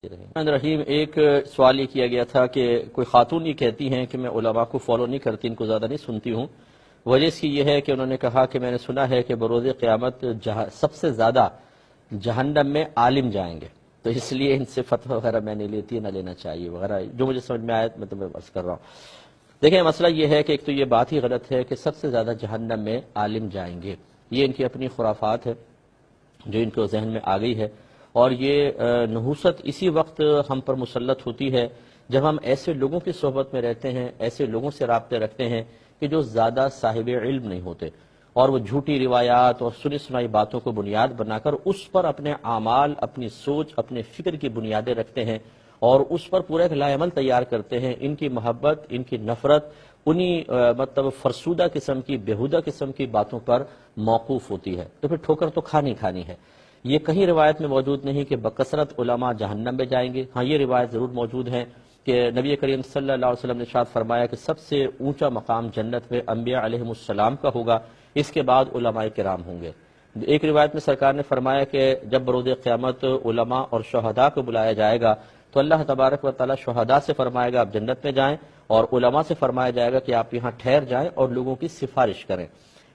رحیم، ایک سوال یہ کیا گیا تھا کہ کوئی خاتون یہ کہتی ہیں کہ میں علماء کو فالو نہیں کرتی، ان کو زیادہ نہیں سنتی ہوں، وجہ اس کی یہ ہے کہ انہوں نے کہا کہ میں نے سنا ہے کہ بروز قیامت سب سے زیادہ جہنم میں عالم جائیں گے، تو اس لیے ان سے فتویٰ وغیرہ میں نہیں لیتی، نہ لینا چاہیے وغیرہ، جو مجھے سمجھ میں آیا میں عرض کر رہا ہوں۔ دیکھیں، مسئلہ یہ ہے کہ ایک تو یہ بات ہی غلط ہے کہ سب سے زیادہ جہنم میں عالم جائیں گے، یہ ان کی اپنی خرافات ہے جو ان کو ذہن میں آ گئی ہے، اور یہ نحوست اسی وقت ہم پر مسلط ہوتی ہے جب ہم ایسے لوگوں کی صحبت میں رہتے ہیں، ایسے لوگوں سے رابطے رکھتے ہیں کہ جو زیادہ صاحب علم نہیں ہوتے، اور وہ جھوٹی روایات اور سنی سنائی باتوں کو بنیاد بنا کر اس پر اپنے اعمال، اپنی سوچ، اپنے فکر کی بنیادیں رکھتے ہیں اور اس پر پورا ایک لائحہ عمل تیار کرتے ہیں۔ ان کی محبت، ان کی نفرت انہی مطلب فرسودہ قسم کی، بےہودہ قسم کی باتوں پر موقوف ہوتی ہے، تو پھر ٹھوکر تو کھانی ہے۔ یہ کہیں روایت میں موجود نہیں کہ بکثرت علماء جہنم میں جائیں گے، ہاں یہ روایت ضرور موجود ہے کہ نبی کریم صلی اللہ علیہ وسلم نے ارشاد فرمایا کہ سب سے اونچا مقام جنت میں انبیاء علیہم السلام کا ہوگا، اس کے بعد علماء کرام ہوں گے۔ ایک روایت میں سرکار نے فرمایا کہ جب بروز قیامت علماء اور شہداء کو بلایا جائے گا تو اللہ تبارک و تعالی شہداء سے فرمائے گا آپ جنت میں جائیں، اور علماء سے فرمایا جائے گا کہ آپ یہاں ٹھہر جائیں اور لوگوں کی سفارش کریں۔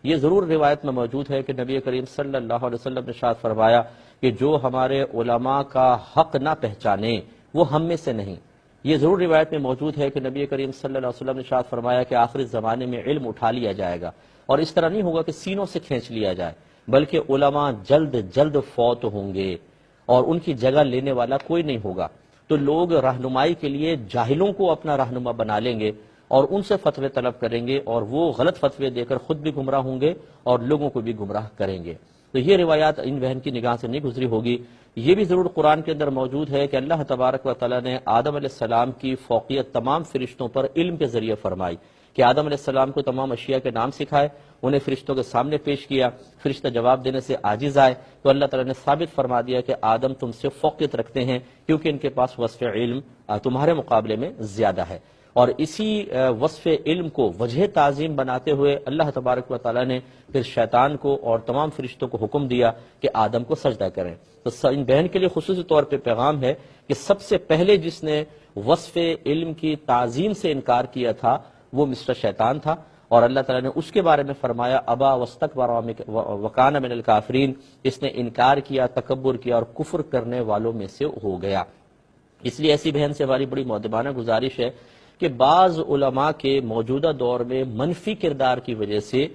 یہ ضرور روایت میں موجود ہے کہ نبی کریم صلی اللہ علیہ وسلم نے ارشاد فرمایا کہ جو ہمارے علماء کا حق نہ پہچانے وہ ہم میں سے نہیں۔ یہ ضرور روایت میں موجود ہے کہ نبی کریم صلی اللہ علیہ وسلم نے ارشاد فرمایا کہ آخری زمانے میں علم اٹھا لیا جائے گا، اور اس طرح نہیں ہوگا کہ سینوں سے کھینچ لیا جائے، بلکہ علماء جلد جلد فوت ہوں گے اور ان کی جگہ لینے والا کوئی نہیں ہوگا، تو لوگ رہنمائی کے لیے جاہلوں کو اپنا رہنما بنا لیں گے اور ان سے فتوے طلب کریں گے، اور وہ غلط فتوے دے کر خود بھی گمراہ ہوں گے اور لوگوں کو بھی گمراہ کریں گے۔ تو یہ روایات ان بہن کی نگاہ سے نہیں گزری ہوگی۔ یہ بھی ضرور قرآن کے اندر موجود ہے کہ اللہ تبارک و تعالیٰ نے آدم علیہ السلام کی فوقیت تمام فرشتوں پر علم کے ذریعے فرمائی کہ آدم علیہ السلام کو تمام اشیاء کے نام سکھائے، انہیں فرشتوں کے سامنے پیش کیا، فرشتہ جواب دینے سے عاجز آئے، تو اللہ تعالیٰ نے ثابت فرما دیا کہ آدم تم سے فوقیت رکھتے ہیں کیونکہ ان کے پاس وصف علم تمہارے مقابلے میں زیادہ ہے۔ اور اسی وصف علم کو وجہ تعظیم بناتے ہوئے اللہ تبارک و تعالیٰ نے پھر شیطان کو اور تمام فرشتوں کو حکم دیا کہ آدم کو سجدہ کریں۔ تو ان بہن کے لیے خصوصی طور پہ پیغام ہے کہ سب سے پہلے جس نے وصف علم کی تعظیم سے انکار کیا تھا وہ مسٹر شیطان تھا، اور اللہ تعالیٰ نے اس کے بارے میں فرمایا ابا واستکبر وکان من الکافرین، اس نے انکار کیا، تکبر کیا اور کفر کرنے والوں میں سے ہو گیا۔ اس لیے ایسی بہن سے ہماری بڑی مؤدبانہ گزارش ہے کہ بعض علماء کے موجودہ دور میں منفی کردار کی وجہ سے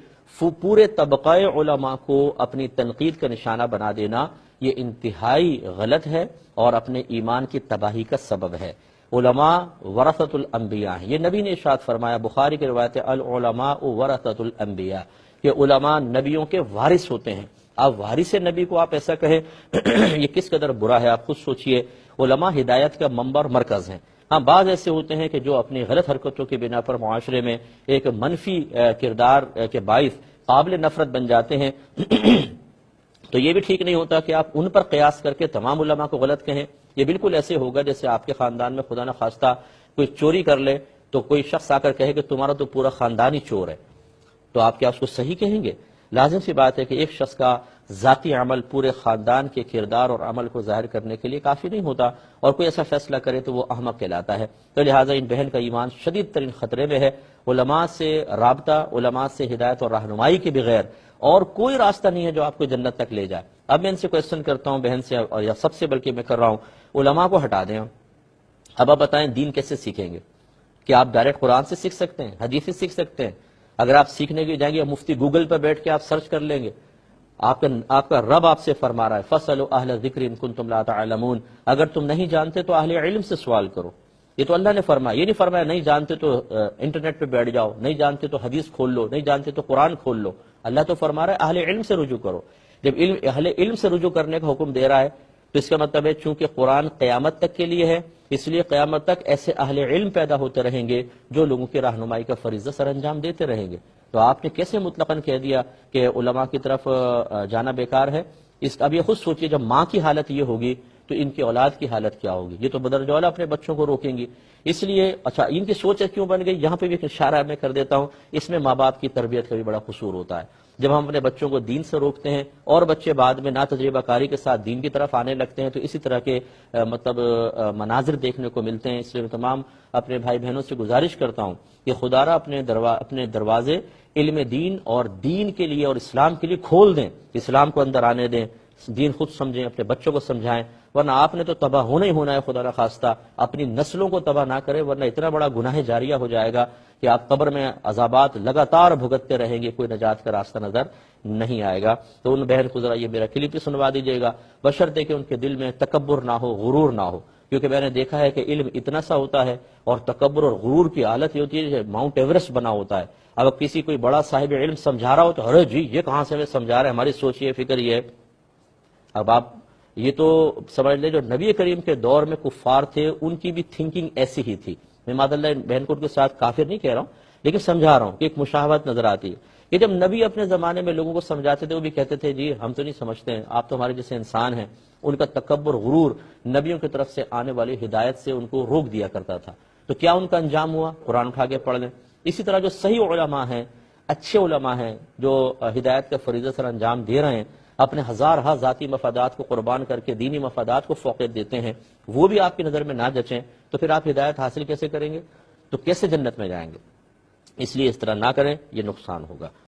پورے طبقہ علماء کو اپنی تنقید کا نشانہ بنا دینا یہ انتہائی غلط ہے اور اپنے ایمان کی تباہی کا سبب ہے۔ علماء ورثۃ الانبیاء ہیں، یہ نبی نے ارشاد فرمایا، بخاری کی روایت ہے العلماء ورثۃ الانبیاء، کہ علماء نبیوں کے وارث ہوتے ہیں۔ اب وارث نبی کو آپ ایسا کہیں یہ کس قدر برا ہے، آپ خود سوچئے۔ علماء ہدایت کا منبر مرکز ہیں۔ ہاں بعض ایسے ہوتے ہیں کہ جو اپنی غلط حرکتوں کی بنا پر معاشرے میں ایک منفی کردار کے باعث قابل نفرت بن جاتے ہیں تو یہ بھی ٹھیک نہیں ہوتا کہ آپ ان پر قیاس کر کے تمام علماء کو غلط کہیں۔ یہ بالکل ایسے ہوگا جیسے آپ کے خاندان میں خدا نہ خواستہ کوئی چوری کر لے تو کوئی شخص آ کر کہے کہ تمہارا تو پورا خاندان ہی چور ہے، تو آپ کیا اس کو صحیح کہیں گے؟ لازم سی بات ہے کہ ایک شخص کا ذاتی عمل پورے خاندان کے کردار اور عمل کو ظاہر کرنے کے لیے کافی نہیں ہوتا، اور کوئی ایسا فیصلہ کرے تو وہ احمق کہلاتا ہے۔ تو لہٰذا ان بہن کا ایمان شدید ترین خطرے میں ہے۔ علماء سے رابطہ، علماء سے ہدایت اور رہنمائی کے بغیر اور کوئی راستہ نہیں ہے جو آپ کو جنت تک لے جائے۔ اب میں ان سے کویسچن کرتا ہوں بہن سے، اور یا سب سے بلکہ میں کر رہا ہوں، علماء کو ہٹا دیں، اب آپ بتائیں دین کیسے سیکھیں گے؟ کہ آپ ڈائریکٹ قرآن سے سیکھ سکتے ہیں، حدیث سے سیکھ سکتے ہیں؟ اگر آپ سیکھنے کے جائیں گے مفتی گوگل پر بیٹھ کے آپ سرچ کر لیں گے، آپ کا رب آپ سے فرما رہا ہے فَاسْأَلُوا أَهْلَ الذِّكْرِ إِن كُنتُمْ لَا تَعْلَمُونَ، اگر تم نہیں جانتے تو اہل علم سے سوال کرو۔ یہ تو اللہ نے فرمایا، یہ نہیں فرمایا نہیں جانتے تو انٹرنیٹ پہ بیٹھ جاؤ، نہیں جانتے تو حدیث کھول لو، نہیں جانتے تو قرآن کھول لو۔ اللہ تو فرما رہا ہے اہل علم سے رجوع کرو۔ جب اہل علم سے رجوع کرنے کا حکم دے رہا ہے تو اس کا مطلب ہے چونکہ قرآن قیامت تک کے لیے ہے، اس لیے قیامت تک ایسے اہل علم پیدا ہوتے رہیں گے جو لوگوں کی رہنمائی کا فریضہ سر انجام دیتے رہیں گے۔ تو آپ نے کیسے مطلقاً کہہ دیا کہ علماء کی طرف جانا بیکار ہے؟ اب یہ خود سوچئے جب ماں کی حالت یہ ہوگی تو ان کی اولاد کی حالت کیا ہوگی؟ یہ تو بدرجہ اولیٰ اپنے بچوں کو روکیں گی۔ اس لیے اچھا ان کی سوچ کیوں بن گئی، یہاں پہ بھی ایک اشارہ میں کر دیتا ہوں، اس میں ماں باپ کی تربیت کا بھی بڑا قصور ہوتا ہے۔ جب ہم اپنے بچوں کو دین سے روکتے ہیں اور بچے بعد میں نا تجربہ کاری کے ساتھ دین کی طرف آنے لگتے ہیں تو اسی طرح کے مناظر دیکھنے کو ملتے ہیں۔ اس لیے میں تمام اپنے بھائی بہنوں سے گزارش کرتا ہوں کہ خدا را اپنے دروازے علم دین اور دین کے لیے اور اسلام کے لیے کھول دیں، اسلام کو اندر آنے دیں، دین خود سمجھیں، اپنے بچوں کو سمجھائیں، ورنہ آپ نے تو تباہ ہونا ہی ہونا ہے، خدا نہ خواستہ اپنی نسلوں کو تباہ نہ کرے، ورنہ اتنا بڑا گناہ جاریہ ہو جائے گا کہ آپ قبر میں عذابات لگاتار بھگتتے رہیں گے، کوئی نجات کا راستہ نظر نہیں آئے گا۔ تو ان بہن کو ذرا یہ میرا کلپ سنوا دیجیے گا، بشرطے کہ ان کے دل میں تکبر نہ ہو، غرور نہ ہو، کیونکہ میں نے دیکھا ہے کہ علم اتنا سا ہوتا ہے اور تکبر اور غرور کی حالت یہ ہوتی ہے کہ ماؤنٹ ایورسٹ بنا ہوتا ہے۔ اب کسی کوئی بڑا صاحب علم سمجھا رہا ہو تو ارے جی یہ کہاں سے ہمیں سمجھا رہے ہیں، ہماری سوچ یہ فکر یہ ہے۔ اب آپ یہ تو سمجھ لیں جو نبی کریم کے دور میں کفار تھے ان کی بھی تھنکنگ ایسی ہی تھی۔ میں ماد اللہ بہن کو ان کے ساتھ کافر نہیں کہہ رہا ہوں، لیکن سمجھا رہا ہوں کہ ایک مشابہت نظر آتی ہے کہ جب نبی اپنے زمانے میں لوگوں کو سمجھاتے تھے وہ بھی کہتے تھے جی ہم تو نہیں سمجھتے ہیں، آپ تو ہمارے جیسے انسان ہیں۔ ان کا تکبر غرور نبیوں کی طرف سے آنے والی ہدایت سے ان کو روک دیا کرتا تھا۔ تو کیا ان کا انجام ہوا؟ قرآن اٹھا کے پڑھ لیں۔ اسی طرح جو صحیح علماء ہیں، اچھے علماء ہیں جو ہدایت کا فریضہ سر انجام دے رہے ہیں، اپنے ہزارہ ذاتی مفادات کو قربان کر کے دینی مفادات کو فوقیت دیتے ہیں، وہ بھی آپ کی نظر میں نہ جچیں تو پھر آپ ہدایت حاصل کیسے کریں گے؟ تو کیسے جنت میں جائیں گے؟ اس لیے اس طرح نہ کریں، یہ نقصان ہوگا۔